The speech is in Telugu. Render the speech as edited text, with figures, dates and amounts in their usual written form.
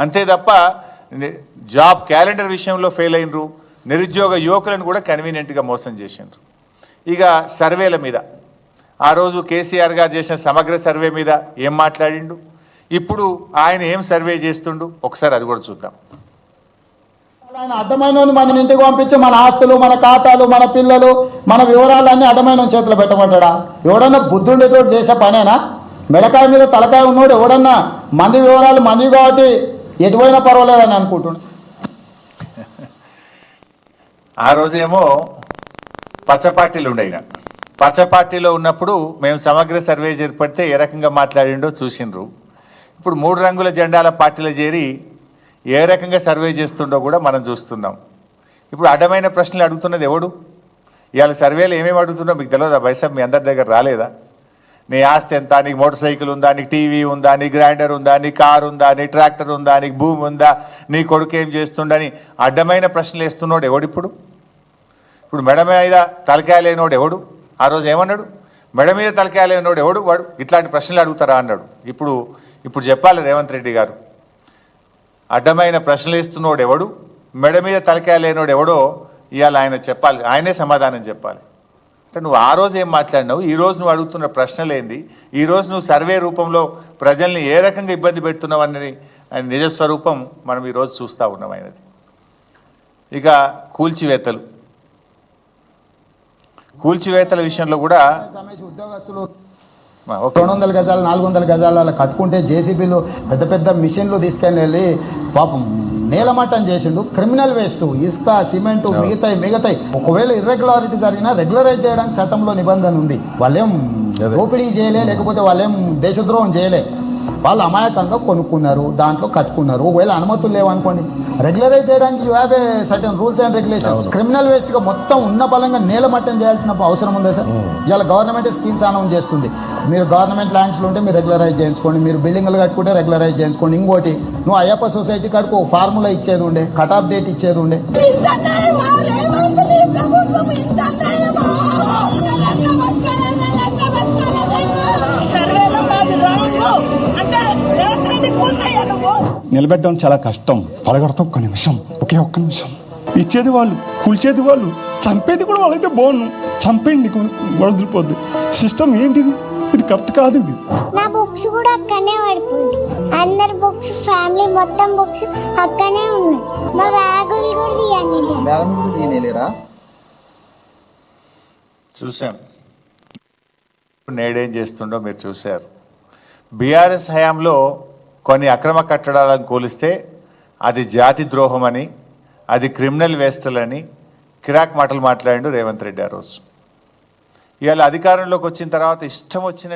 అంతే తప్ప జాబ్ క్యాలెండర్ విషయంలో ఫెయిల్ అయినరు, నిరుద్యోగ యువకులను కూడా కన్వీనియంట్గా మోసం చేసిండ్రు. ఇక సర్వేల మీద ఆ రోజు కేసీఆర్ గారు చేసిన సమగ్ర సర్వే మీద ఏం మాట్లాడిండు, ఇప్పుడు ఆయన ఏం సర్వే చేస్తుండు ఒకసారి అది కూడా చూద్దాం. ఆయన అడ్డమైన మన ఇంటికి పంపించి మన ఆస్తులు, మన ఖాతాలు, మన పిల్లలు, మన వివరాలన్నీ అడ్డమైన చేతిలో పెట్టమంటాడా? ఎవడన్నా బుద్ధుండేటోడు చేసే పనేనా? మెడకాయ మీద తలకాయ ఉన్నోడు ఎవడన్నా మంది వివరాలు మంది కాబట్టి ఎటువైనా పర్వాలేదని అనుకుంటున్నాడు. ఆ రోజేమో పచ్చ పార్టీలు ఉండయిన, పచ్చ పార్టీలో ఉన్నప్పుడు మేము సమగ్ర సర్వే చేపడితే ఏ రకంగా మాట్లాడిండో చూసిండ్రు. ఇప్పుడు 3 రంగుల జెండాల పార్టీలో చేరి ఏ రకంగా సర్వే చేస్తుండో కూడా మనం చూస్తున్నాం. ఇప్పుడు అడ్డమైన ప్రశ్నలు అడుగుతున్నది ఎవడు? ఇవాళ సర్వేలు ఏమేమి అడుగుతుండో మీకు తెలియదా? బైసాబ్ మీ అందరి దగ్గర రాలేదా? నీ ఆస్తి ఎంత, నీకు మోటార్ సైకిల్ ఉందా, నీకు టీవీ ఉందా, నీ గ్రైండర్ ఉందా, నీ కారు ఉందా, నీ ట్రాక్టర్ ఉందా, నీకు భూమి ఉందా, నీ కొడుకు ఏం చేస్తుండని అడ్డమైన ప్రశ్నలు వేస్తున్నాడు ఎవడు? ఇప్పుడు మెడ మీద తలకాయ లేనోడు ఎవడు? ఆ రోజు ఏమన్నాడు? మెడ మీద తలకాయ లేనోడు ఎవడు? వాడు ఇట్లాంటి ప్రశ్నలు అడుగుతారా అన్నాడు. ఇప్పుడు చెప్పాలి రేవంత్ రెడ్డి గారు, అడ్డమైన ప్రశ్నలు ఇస్తున్నోడు ఎవడు, మెడ మీద తలకాయ లేనోడు ఎవడో ఇవాళ ఆయన చెప్పాలి, ఆయనే సమాధానం చెప్పాలి. అంటే నువ్వు ఆ రోజు ఏం మాట్లాడినావు, ఈరోజు నువ్వు అడుగుతున్న ప్రశ్నలు ఏంది, ఈరోజు నువ్వు సర్వే రూపంలో ప్రజల్ని ఏ రకంగా ఇబ్బంది పెడుతున్నావు అన్నది ఆయన నిజస్వరూపం మనం ఈరోజు చూస్తూ ఉన్నాం ఆయనది. ఇక కూల్చివేతల విషయంలో కూడా ఉద్యోగస్తులు 200 గజాలు 400 గజాలు అలా కట్టుకుంటే జేసీబీలు పెద్ద పెద్ద మిషన్లు తీసుకొని వెళ్ళి పాపం నేలమట్టం చేసిండు. క్రిమినల్ వేస్ట్, ఇసుక, సిమెంటు, మిగతాయి ఒకవేళ ఇర్రెగ్యులారిటీ జరిగినా రెగ్యులరైజ్ చేయడానికి చట్టంలో నిబంధన ఉంది. వాళ్ళేం దోపిడీ చేయలే, లేకపోతే వాళ్ళేం దేశద్రోహం చేయలే, వాళ్ళు అమాయకంగా కొనుక్కున్నారు, దాంట్లో కట్టుకున్నారు. ఒకవేళ అనుమతులు లేవనుకోండి, రెగ్యులరైజ్ చేయడానికి you have a certain rules and regulations. Criminal వేస్ట్గా మొత్తం ఉన్న బలంగా నేలమట్టం చేయాల్సిన అవసరం ఉందా సార్? ఇవాళ గవర్నమెంట్ స్కీమ్స్ అనౌన్స్ చేస్తుంది. మీరు గవర్నమెంట్ ల్యాండ్స్లో ఉంటే మీరు రెగ్యులరైజ్ చేయించుకోండి, మీరు బిల్డింగ్లు కట్టుకుంటే రెగ్యులరైజ్ చేయించుకోండి. ఇంకోటి, నువ్వు అయ్యప్ప సొసైటీ కాడికి ఒక ఫార్ములా ఇచ్చేది ఉండే, కట్ ఆఫ్ డేట్ ఇచ్చేది ఉండే. నిలబెట్టడం చాలా కష్టం, పలగొడతాం ఒక్క నిమిషం, ఒక్క నిమిషం. ఇచ్చేది వాళ్ళు, కూల్చేది వాళ్ళు, చంపేది కూడా వాళ్ళైతే బాగున్నాం. చంపేయండి, వదిలిపోద్ది. సిస్టమ్ ఏంటిది? ఇది కరెక్ట్ కాదు. ఇది నా బుక్స్ కూడా అక్కడనే పడిపోయింది. అందరి బుక్స్, ఫ్యామిలీ మొత్తం బుక్స్ అక్కడనే ఉన్నాయి. మా బ్యాగులు కూడా తీయలేరా? చూసాం నేడేం చేస్తుండో మీరు చూశారు. బీఆర్ఎస్ హయాంలో కొన్ని అక్రమ కట్టడాలను కూలిస్తే అది జాతి ద్రోహం అని, అది క్రిమినల్ వేస్టులని కిరాక్ మాటలు మాట్లాడిండు రేవంత్ రెడ్డి ఆ రోజు. ఇవాళ అధికారంలోకి వచ్చిన తర్వాత ఇష్టం వచ్చిన